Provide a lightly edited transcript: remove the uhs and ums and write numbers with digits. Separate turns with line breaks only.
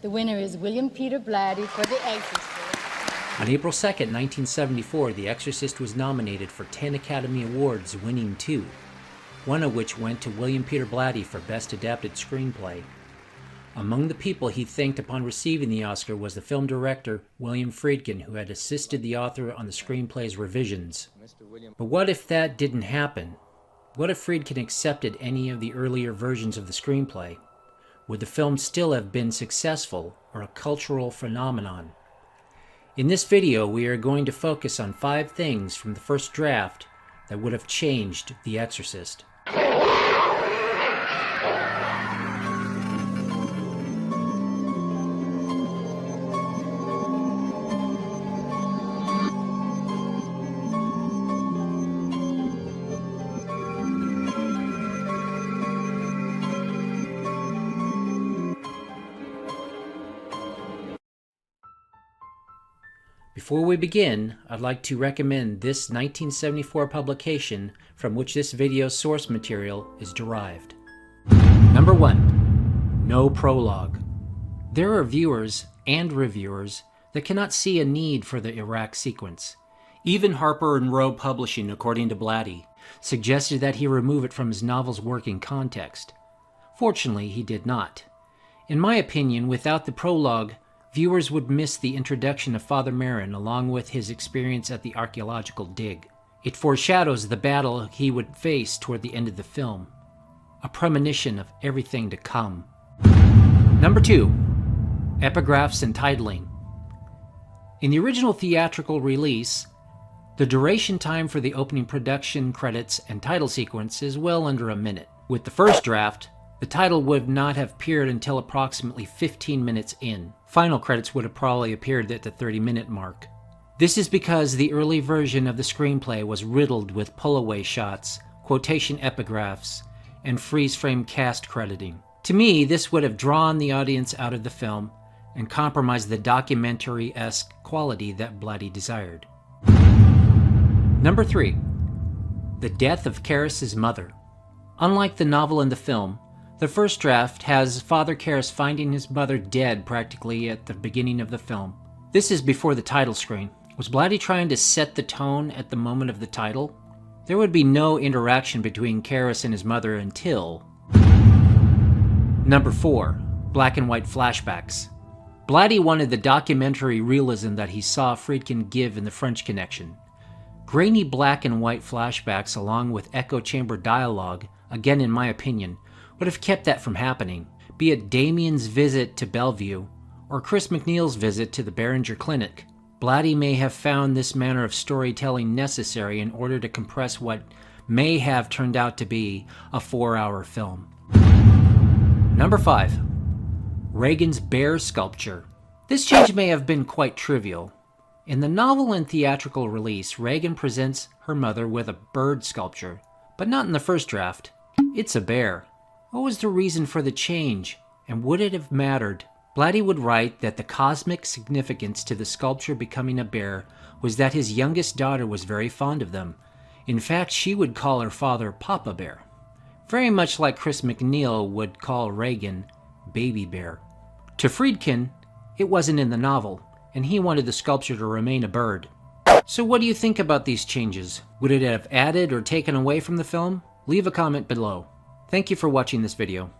The winner is William Peter Blatty for The Exorcist.
On April 2nd, 1974, The Exorcist was nominated for 10 Academy Awards, winning 2, one of which went to William Peter Blatty for Best Adapted Screenplay. Among the people he thanked upon receiving the Oscar was the film director William Friedkin, who had assisted the author on the screenplay's revisions. But what if that didn't happen? What if Friedkin accepted any of the earlier versions of the screenplay? Would the film still have been successful or a cultural phenomenon? In this video, we are going to focus on 5 things from the first draft that would have changed The Exorcist. Before we begin, I'd like to recommend this 1974 publication from which this video's source material is derived. Number 1. No prologue. There are viewers and reviewers that cannot see a need for the Iraq sequence. Even Harper and Row Publishing, according to Blatty, suggested that he remove it from his novel's working context. Fortunately, he did not. In my opinion, without the prologue, viewers would miss the introduction of Father Merrin along with his experience at the archaeological dig. It foreshadows the battle he would face toward the end of the film, a premonition of everything to come. Number 2. Epigraphs and Titling. In the original theatrical release, the duration time for the opening production credits and title sequence is well under a minute. With the first draft, the title would not have appeared until approximately 15 minutes in. Final credits would have probably appeared at the 30-minute mark. This is because the early version of the screenplay was riddled with pull-away shots, quotation epigraphs, and freeze-frame cast crediting. To me, this would have drawn the audience out of the film and compromised the documentary-esque quality that Blatty desired. Number 3. The death of Karras' mother. Unlike the novel and the film, the first draft has Father Karras finding his mother dead practically at the beginning of the film. This is before the title screen. Was Blatty trying to set the tone at the moment of the title? There would be no interaction between Karras and his mother until... Number 4. Black and white flashbacks. Blatty wanted the documentary realism that he saw Friedkin give in The French Connection. Grainy black and white flashbacks along with echo chamber dialogue, again in my opinion, would have kept that from happening, be it Damien's visit to Bellevue or Chris MacNeil's visit to the Behringer Clinic. Blatty may have found this manner of storytelling necessary in order to compress what may have turned out to be a 4-hour film. Number 5. Regan's bear sculpture. This change may have been quite trivial. In the novel and theatrical release, Regan presents her mother with a bird sculpture, but not in the first draft. It's a bear. What was the reason for the change, and would it have mattered? Blatty would write that the cosmic significance to the sculpture becoming a bear was that his youngest daughter was very fond of them. In fact, she would call her father Papa Bear, very much like Chris MacNeil would call Regan Baby Bear. To Friedkin, it wasn't in the novel, and he wanted the sculpture to remain a bird. So what do you think about these changes? Would it have added or taken away from the film? Leave a comment below. Thank you for watching this video.